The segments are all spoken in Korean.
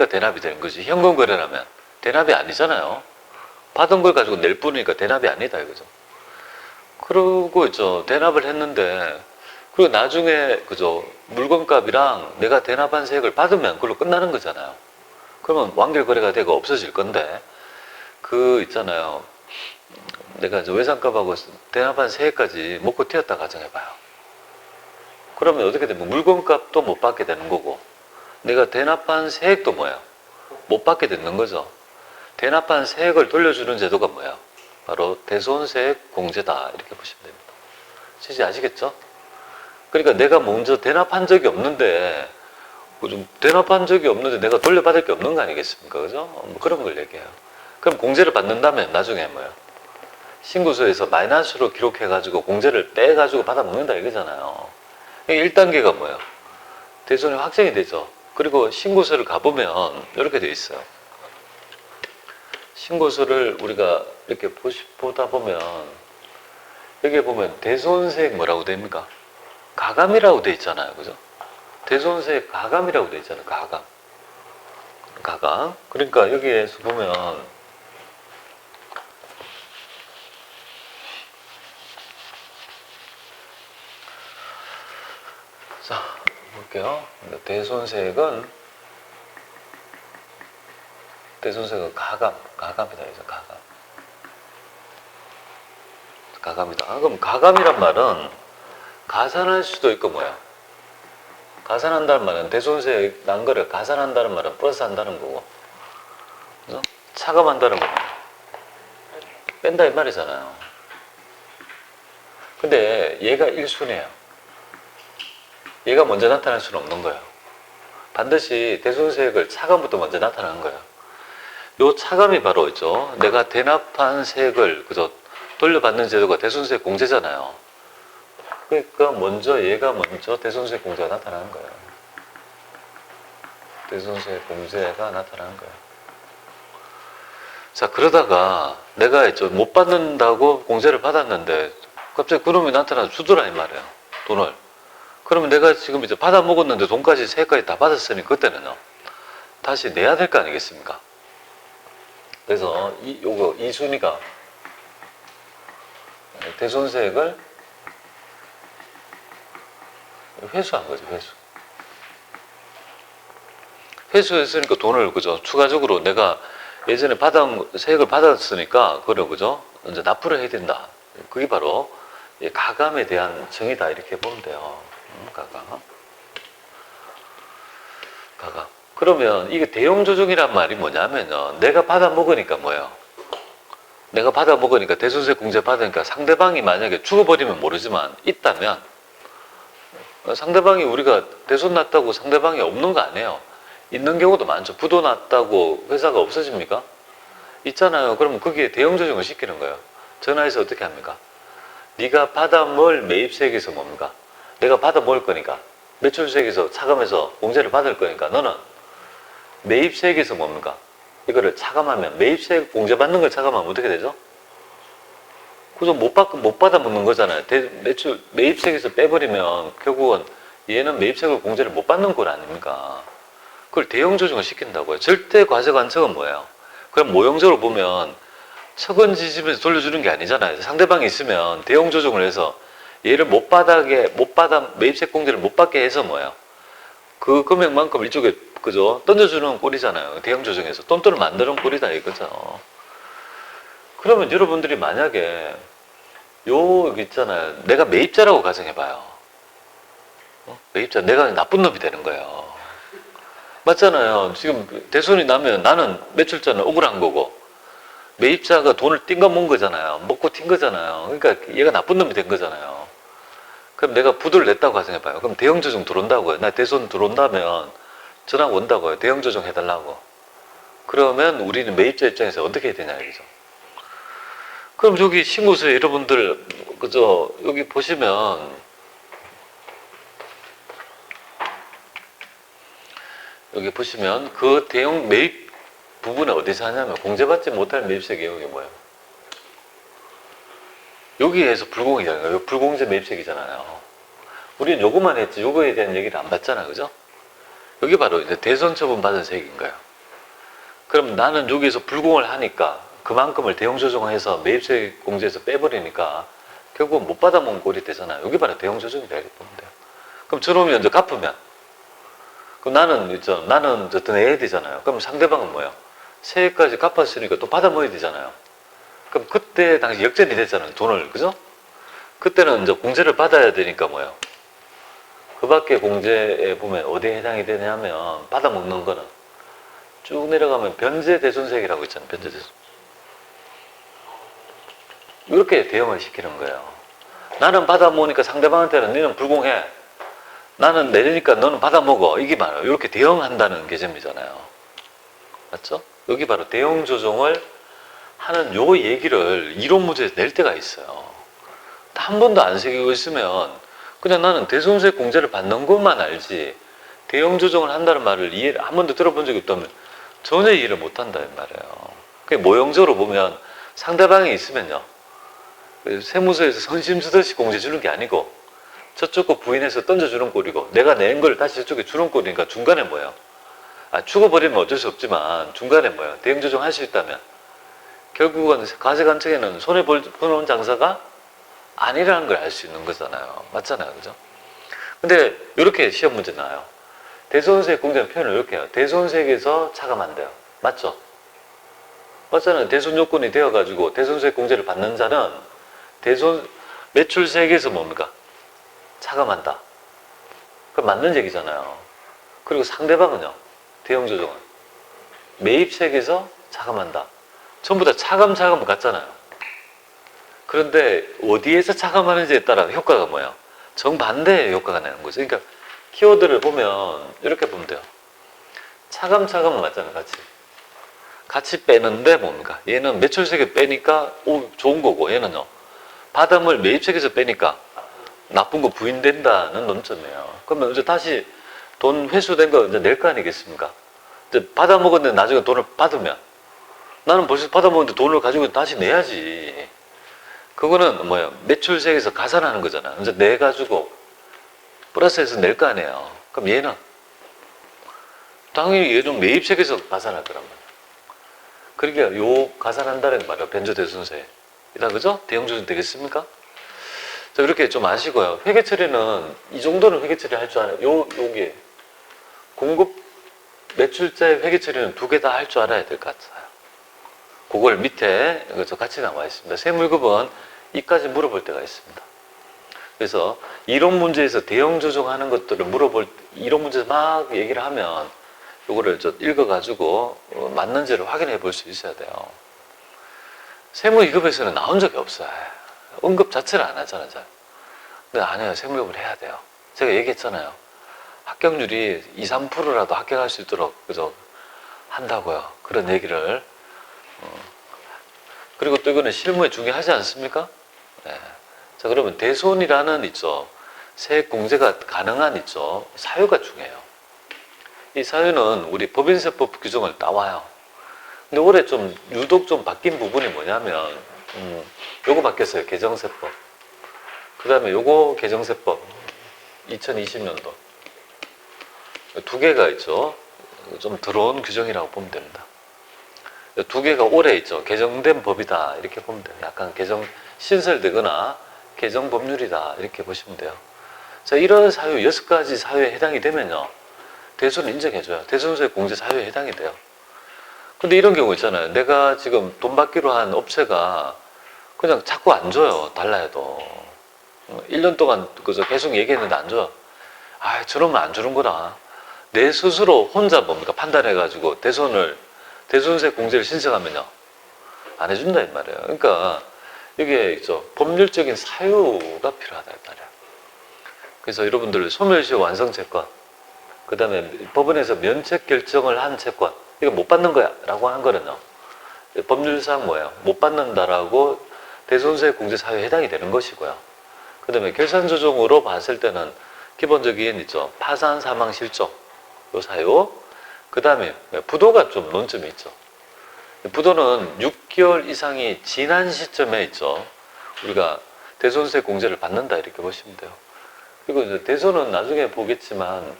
대납이 되는 거지. 현금 거래라면 대납이 아니잖아요. 받은 걸 가지고 낼 뿐이니까 대납이 아니다 이거죠. 그러고 있죠. 대납을 했는데 그리고 나중에 그죠 물건값이랑 내가 대납한 세액을 받으면 그걸로 끝나는 거잖아요. 그러면 완결 거래가 되고 없어질 건데 그 있잖아요. 내가 이제 외상값하고 대납한 세액까지 먹고 튀었다 가정해봐요. 그러면 어떻게 되면 물건값도 못 받게 되는 거고 내가 대납한 세액도 뭐야? 못 받게 되는 거죠. 대납한 세액을 돌려주는 제도가 뭐야? 바로 대손세액 공제다 이렇게 보시면 됩니다. 취지 아시겠죠? 그러니까 내가 먼저 대납한 적이 없는데 내가 돌려받을 게 없는 거 아니겠습니까? 그죠? 뭐 그런 걸 얘기해요. 그럼 공제를 받는다면 나중에 뭐예요? 신고서에서 마이너스로 기록해가지고 공제를 빼가지고 받아먹는다 이거잖아요. 1단계가 뭐예요? 대손이 확정이 되죠. 그리고 신고서를 가보면 이렇게 돼 있어요. 신고서를 우리가 이렇게 보다 보면 여기에 보면 대손세액 뭐라고 됩니까? 가감이라고 돼 있잖아요. 그죠? 대손세액 가감이라고 돼 있잖아요. 가감. 그러니까 여기에서 보면 자, 볼게요. 대손세액은 가감이다. 이제 가감이다. 그럼 가감이란 말은 가산할 수도 있고 뭐야? 가산한다는 말은 대손세액 난 거를 가산한다는 말은 플러스 한다는 거고, 그죠? 차감한다는 거는 뺀다 이 말이잖아요. 근데 얘가 1순위예요. 얘가 먼저 나타날 수는 없는 거예요. 반드시 대손세액을 차감부터 먼저 나타나는 거예요. 요 차감이 바로 있죠. 내가 대납한 세액을 그저 돌려받는 제도가 대손세액 공제잖아요. 그러니까 얘가 먼저 대손세액 공제가 나타나는 거예요. 대손세액 공제가 나타나는 거예요. 자, 그러다가 내가 못 받는다고 공제를 받았는데 갑자기 그놈이 나타나서 주더라 이 말이에요. 돈을. 그러면 내가 지금 이제 받아 먹었는데 돈까지 세액까지 다 받았으니 그때는요 다시 내야 될 거 아니겠습니까? 그래서 이 순위가 대손세액을 회수한 거죠. 회수했으니까 돈을 그죠 추가적으로 내가 예전에 세액을 받았으니까 그걸 그죠 이제 납부를 해야 된다. 그게 바로 가감에 대한 정의다 이렇게 보면 돼요. 가감. 그러면 이게 대용조정이란 말이 뭐냐면요. 내가 받아 먹으니까 뭐예요? 내가 받아 먹으니까 대손세액 공제 받으니까 상대방이 만약에 죽어버리면 모르지만 있다면 상대방이 우리가 대손 났다고 상대방이 없는 거 아니에요. 있는 경우도 많죠. 부도 났다고 회사가 없어집니까? 있잖아요. 그러면 거기에 대용조정을 시키는 거예요. 전화해서 어떻게 합니까? 네가 받아 먹을 매입세액에서 뭡니까? 내가 받아 먹을 거니까 매출세액에서 차감해서 공제를 받을 거니까 너는 매입세액에서 뭡니까? 이거를 차감하면 매입세액 공제받는 걸 차감하면 어떻게 되죠? 그죠? 못 받아 먹는 거잖아요. 매입세액에서 빼버리면 결국은 얘는 매입세액을 공제를 못 받는 꼴 아닙니까? 그걸 대용조정을 시킨다고요. 절대 과세관청은 뭐예요? 그럼 모형적으로 보면 척은지집에서 돌려주는 게 아니잖아요. 상대방이 있으면 대용조정을 해서 얘를 매입세액 공제를 못 받게 해서 뭐예요? 그 금액만큼 이쪽에 그죠? 던져주는 꼴이잖아요. 대형조정에서 돈돈을 만드는 꼴이다 이거죠. 그러면 여러분들이 만약에 여기 있잖아요. 내가 매입자라고 가정해봐요. 매입자, 내가 나쁜 놈이 되는 거예요. 맞잖아요. 지금 대손이 나면 나는 매출자는 억울한 거고 매입자가 돈을 띵가먹은 거잖아요. 먹고 튄 거잖아요. 그러니까 얘가 나쁜 놈이 된 거잖아요. 그럼 내가 부도를 냈다고 가정해봐요. 그럼 대형조정 들어온다고요. 나 대손 들어온다면 전화가 온다고요. 대형조정 해달라고. 그러면 우리는 매입자 입장에서 어떻게 해야 되냐 이거죠. 그럼 여기 신고서에 여러분들 그죠 여기 보시면 그 대형 매입 부분에 어디서 하냐면 공제받지 못할 매입세 개혁이 뭐예요? 여기에서 불공이잖아요. 여기 불공제 매입세이잖아요. 우리는 요거만 했지 요거에 대한 얘기를 안 받잖아, 그죠? 여기 바로 이제 대손 처분 받은 세액인 거예요. 그럼 나는 여기에서 불공을 하니까 그만큼을 대형 조정해서 매입세 공제에서 빼버리니까 결국 못 받아먹은 꼴이 되잖아요. 여기 바로 대형 조정이다 이렇게 보면 돼요. 그럼 저놈이 먼저 갚으면 그럼 나는 어쨌든 내야 되잖아요. 그럼 상대방은 뭐예요? 세액까지 갚았으니까 또 받아먹어야 되잖아요. 그럼 그때 당시 역전이 됐잖아요. 돈을, 그죠? 그때는 이제 공제를 받아야 되니까 뭐예요? 그 밖에 공제에 보면 어디에 해당이 되냐면 받아먹는 거는 쭉 내려가면 변제대손세액이라고 있잖아요. 변제대손. 이렇게 대응을 시키는 거예요. 나는 받아먹으니까 상대방한테는 너는 불공해. 나는 내리니까 너는 받아먹어. 이게 바로 이렇게 대응한다는 개념이잖아요. 맞죠? 여기 바로 대응 조정을 하는 요 얘기를 이론 문제에서 낼 때가 있어요. 한 번도 안 새기고 있으면 그냥 나는 대손세 공제를 받는 것만 알지 대응 조정을 한다는 말을 이해를 한 번도 들어본 적이 없다면 전혀 이해를 못 한다는 말이에요. 그게 모형적으로 보면 상대방이 있으면요. 세무서에서 선심 쓰듯이 공제 주는 게 아니고 저쪽 거 부인해서 던져주는 꼴이고 내가 낸 걸 다시 저쪽에 주는 꼴이니까 중간에 뭐예요? 죽어버리면 어쩔 수 없지만 중간에 뭐예요? 대응 조정 할 수 있다면 결국은 가세관청에는 손해보는 장사가 아니라는 걸 알 수 있는 거잖아요. 맞잖아요. 그죠? 근데 이렇게 시험 문제 나와요. 대손세액 공제는 표현을 이렇게 해요. 대손세액에서 차감한대요. 맞죠? 맞잖아요. 대손 요건이 되어가지고 대손세액 공제를 받는 자는 매출세액에서 뭡니까? 차감한다. 그럼 맞는 얘기잖아요. 그리고 상대방은요. 대형조정은 매입세액에서 차감한다. 전부 다 차감 같잖아요. 그런데 어디에서 차감하는지에 따라 효과가 뭐예요? 정반대의 효과가 나는 거죠. 그러니까 키워드를 보면 이렇게 보면 돼요. 차감은 맞잖아요. 같이 빼는데 뭡니까? 얘는 매출세액 빼니까 좋은 거고 얘는요. 받음을 매입세액에서 빼니까 나쁜 거 부인된다는 논점이에요. 그러면 이제 다시 돈 회수된 거 이제 낼 거 아니겠습니까? 이제 받아먹었는데 나중에 돈을 받으면 나는 벌써 받아먹었는데 돈을 가지고 다시 내야지. 그거는 뭐예요? 매출세액에서 가산하는 거잖아. 이제 내가지고 플러스해서 낼 거 아니에요. 그럼 얘는 당연히 얘는 매입세액에서 가산할 거란 말이에요. 그러니까 요 가산한다는 말이에요. 변제대손세. 이다 그죠? 대형조정 되겠습니까? 자, 이렇게 좀 아시고요. 회계처리는 이 정도는 회계처리 할 줄 알아요. 요게 공급 매출자의 회계처리는 두 개 다 할 줄 알아야 될 것 같아요. 그걸 밑에 같이 나와 있습니다. 세무급은 이까지 물어볼 때가 있습니다. 그래서 이론 문제에서 대형 조정하는 것들을 이론 문제에서 막 얘기를 하면 요거를 읽어가지고 맞는지를 확인해 볼 수 있어야 돼요. 세무 2급에서는 나온 적이 없어요. 언급 자체를 안 하잖아요. 근데 아니에요. 세무 2급을 해야 돼요. 제가 얘기했잖아요. 합격률이 2, 3%라도 합격할 수 있도록 한다고요. 그런 얘기를. 그리고 또 이거는 실무에 중요하지 않습니까? 네. 자, 그러면 대손이라는 세액 공제가 가능한 사유가 중요해요. 이 사유는 우리 법인세법 규정을 따와요. 근데 올해 유독 바뀐 부분이 뭐냐면 요거 바뀌었어요. 개정세법. 그 다음에 요거 개정세법 2020년도 두 개가 있죠. 좀 들어온 규정이라고 보면 됩니다. 두 개가 올해 개정된 법이다 이렇게 보면 돼요. 약간 신설되거나 개정 법률이다 이렇게 보시면 돼요. 자, 이런 사유 6가지 사유에 해당이 되면요. 대손을 인정해줘요. 대손세 공제 사유에 해당이 돼요. 근데 이런 경우 있잖아요. 내가 지금 돈 받기로 한 업체가 그냥 자꾸 안 줘요. 달라 해도. 1년 동안 계속 얘기했는데 안 줘요. 저러면 안 주는 거다. 내 스스로 혼자 판단해가지고 대손세 공제를 신청하면요. 안 해준다 이 말이에요. 그러니까 이게 법률적인 사유가 필요하다 이 말이에요. 그래서 여러분들 소멸시효 완성채권, 그 다음에 법원에서 면책 결정을 한 채권, 이거 못 받는 거야 라고 한 거는요. 법률상 뭐예요? 못 받는다라고 대손세 공제 사유에 해당이 되는 것이고요. 그 다음에 결산조정으로 봤을 때는 기본적인 파산, 사망, 실종 요 사유. 그 다음에 부도가 좀 논점이 있죠. 부도는 6개월 이상이 지난 시점에 우리가 대손세 공제를 받는다 이렇게 보시면 돼요. 그리고 대손은 나중에 보겠지만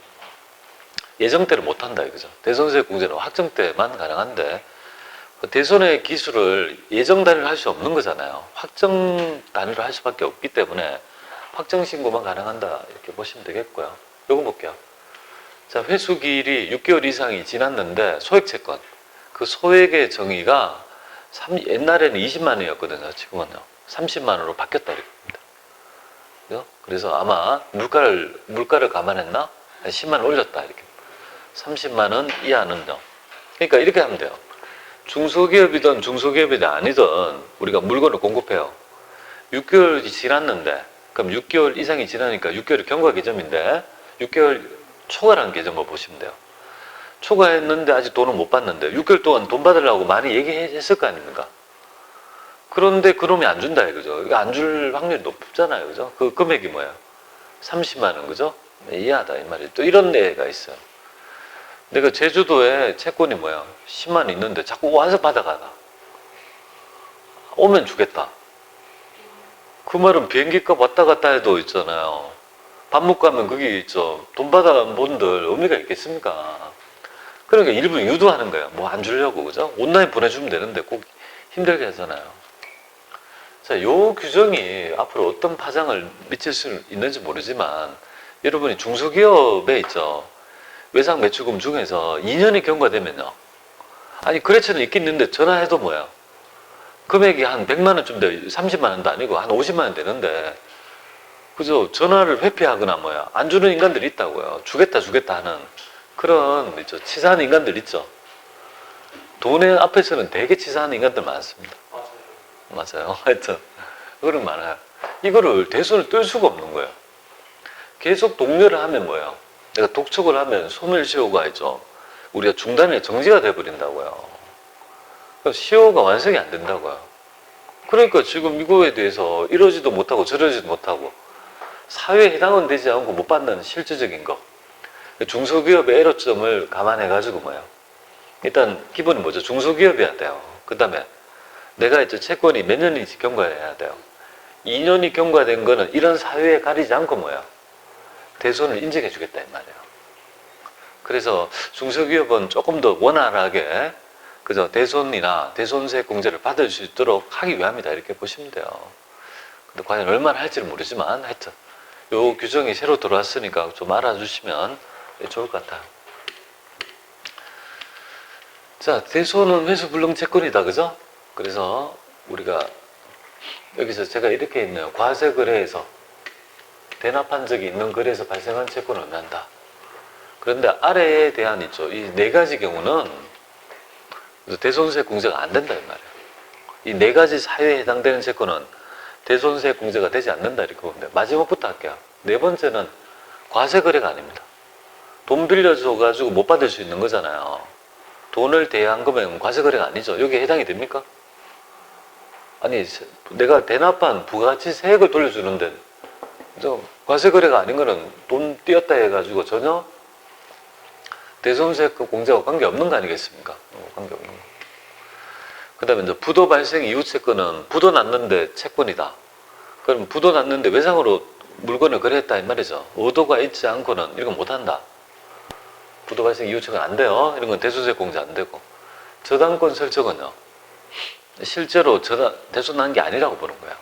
예정 때를 못 한다 이거죠. 대선세 공제는 확정 때만 가능한데 대선의 기술을 예정 단위로 할 수 없는 거잖아요. 확정 단위로 할 수밖에 없기 때문에 확정 신고만 가능한다 이렇게 보시면 되겠고요. 요거 볼게요. 자, 회수기일이 6개월 이상이 지났는데 소액 채권 그 소액의 정의가 옛날에는 20만 원이었거든요. 지금은요 30만 원으로 바뀌었다 이렇게 봅니다. 그죠? 그래서 아마 물가를 감안했나? 한 10만 원 올렸다 이렇게. 30만 원 이하는요. 그러니까 이렇게 하면 돼요. 중소기업이든 중소기업이 아니든 우리가 물건을 공급해요. 6개월이 지났는데 그럼 6개월 이상이 지나니까 6개월이 경과 개점인데 6개월 초과라는 개점을 보시면 돼요. 초과했는데 아직 돈을 못 받는데 6개월 동안 돈 받으려고 많이 얘기했을 거 아닙니까? 그런데 그놈이 안 준다 이거죠. 안 줄 확률이 높잖아요. 그죠? 그 금액이 뭐예요? 30만 원 그죠? 네, 이해하다 이 말이에요. 또 이런 데가 있어요. 내가 제주도에 채권이 뭐야? 10만 원 있는데 자꾸 와서 받아가다. 오면 주겠다. 그 말은 비행기값 왔다 갔다 해도 있잖아요. 밥 먹고 하면 그게 있죠. 돈 받아간 분들 의미가 있겠습니까? 그러니까 일부 유도하는 거예요. 뭐 안 주려고, 그죠? 온라인 보내주면 되는데 꼭 힘들게 하잖아요. 자, 요 규정이 앞으로 어떤 파장을 미칠 수 있는지 모르지만 여러분이 중소기업에 있죠. 외상 매출금 중에서 2년이 경과되면요. 아니, 거래처는 있긴 있는데 전화해도 뭐야? 금액이 한 100만 원쯤 돼. 30만 원도 아니고 한 50만 원 되는데 그죠? 전화를 회피하거나 뭐야. 안 주는 인간들이 있다고요. 주겠다 하는 그런 있죠. 치사한 인간들 있죠. 돈의 앞에서는 되게 치사한 인간들 많습니다. 맞아요. 하여튼 그런 많아요. 이거를 대손을 뜰 수가 없는 거예요. 계속 독려를 하면 뭐예요? 내가 독촉을 하면 소멸시효가 있죠. 우리가 중단에 정지가 돼버린다고요. 시효가 완성이 안 된다고요. 그러니까 지금 이거에 대해서 이러지도 못하고 저러지도 못하고 사회에 해당은 되지 않고 못 받는 실질적인 거. 중소기업의 애로점을 감안해가지고 뭐예요? 일단 기본이 뭐죠? 중소기업이어야 돼요. 그 다음에 내가 이제 채권이 몇 년인지 경과해야 돼요. 2년이 경과된 거는 이런 사회에 가리지 않고 뭐예요? 대손을 인정해 주겠다 이 말이에요. 그래서 중소기업은 조금 더 원활하게 그죠? 대손이나 대손세 공제를 받을 수 있도록 하기 위함이다 이렇게 보시면 돼요. 근데 과연 얼마나 할지는 모르지만 하여튼 요 규정이 새로 들어왔으니까 좀 알아주시면 좋을 것 같아요. 자, 대손은 회수불능 채권이다 그죠? 그래서 우리가 여기서 제가 이렇게 있네요. 과세거래에서 대납한 적이 있는 거래에서 발생한 채권을 의미한다. 그런데 아래에 대한 있죠. 이 네 가지 경우는 대손세 공제가 안 된다 이 말이에요. 이 네 가지 사유에 해당되는 채권은 대손세 공제가 되지 않는다 이렇게 보면 돼요. 마지막부터 할게요. 네 번째는 과세거래가 아닙니다. 돈 빌려줘가지고 못 받을 수 있는 거잖아요. 돈을 대여한 거면 과세거래가 아니죠. 여기에 해당이 됩니까? 아니, 내가 대납한 부가가치 세액을 돌려주는데 과세거래가 아닌 거는 돈 띄었다 해가지고 전혀 대손세 공제와 관계없는 거 아니겠습니까? 관계없는 거. 그 다음에 이제 부도 발생 이후 채권은 부도 났는데 채권이다. 그럼 부도 났는데 외상으로 물건을 거래했다 이 말이죠. 의도가 있지 않고는 이런 거 못한다. 부도 발생 이후 채권 안 돼요. 이런 건 대손세 공제 안 되고. 저당권 설정은요. 실제로 대손한 게 아니라고 보는 거야.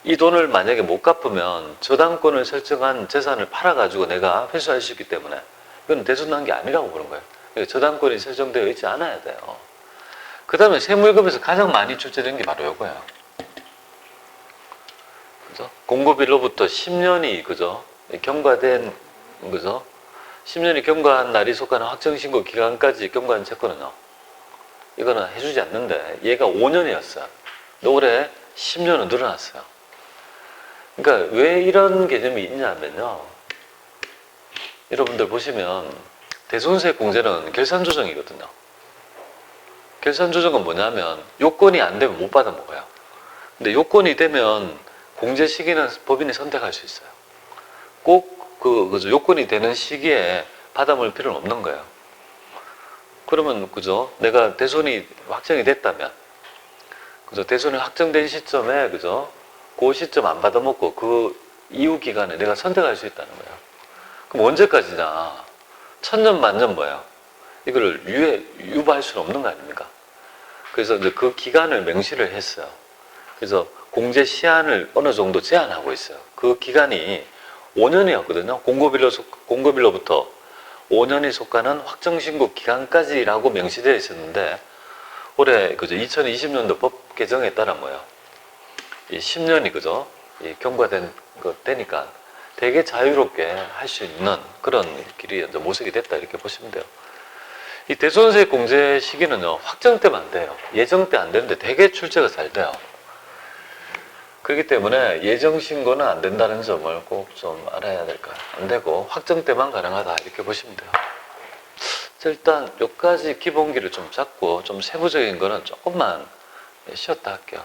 이 돈을 만약에 못 갚으면 저당권을 설정한 재산을 팔아가지고 내가 회수할 수 있기 때문에 이건 대손한 게 아니라고 보는 거예요. 저당권이 설정되어 있지 않아야 돼요. 그 다음에 세무일급에서 가장 많이 출제되는 게 바로 이거예요. 그죠? 공급일로부터 10년이 그죠? 경과된 그죠? 10년이 경과한 날이 속하는 확정신고 기간까지 경과한 채권은요. 이거는 해주지 않는데 얘가 5년이었어요. 근데 올해 10년은 늘어났어요. 그러니까 왜 이런 개념이 있냐면요. 여러분들 보시면 대손세 공제는 결산조정이거든요. 결산조정은 뭐냐면 요건이 안 되면 못 받아 먹어요. 근데 요건이 되면 공제 시기는 법인이 선택할 수 있어요. 꼭 그죠? 요건이 되는 시기에 받아 먹을 필요는 없는 거예요. 그러면 그죠? 내가 대손이 확정이 됐다면 그죠? 대손이 확정된 시점에 그죠? 그 시점 안 받아 먹고 그 이후 기간에 내가 선택할 수 있다는 거예요. 그럼 언제까지냐? 천년 만년 뭐예요? 이거를 유보할 수는 없는 거 아닙니까? 그래서 이제 그 기간을 명시를 했어요. 그래서 공제 시한을 어느 정도 제한하고 있어요. 그 기간이 5년이었거든요. 공급일로부터 5년이 속하는 확정신고 기간까지라고 명시되어 있었는데 올해 그죠 2020년도 법 개정에 따라 뭐예요? 이 10년이 그죠? 이 경과된 거 되니까 되게 자유롭게 할 수 있는 그런 길이 이제 모색이 됐다 이렇게 보시면 돼요. 이 대손세 공제 시기는요 확정 때만 안 돼요. 예정 때 안 되는데 되게 출제가 잘 돼요. 그렇기 때문에 예정 신고는 안 된다는 점을 꼭 좀 알아야 될까요? 안 되고 확정 때만 가능하다 이렇게 보시면 돼요. 자, 일단 여기까지 기본기를 좀 잡고 좀 세부적인 거는 조금만 쉬었다 할게요.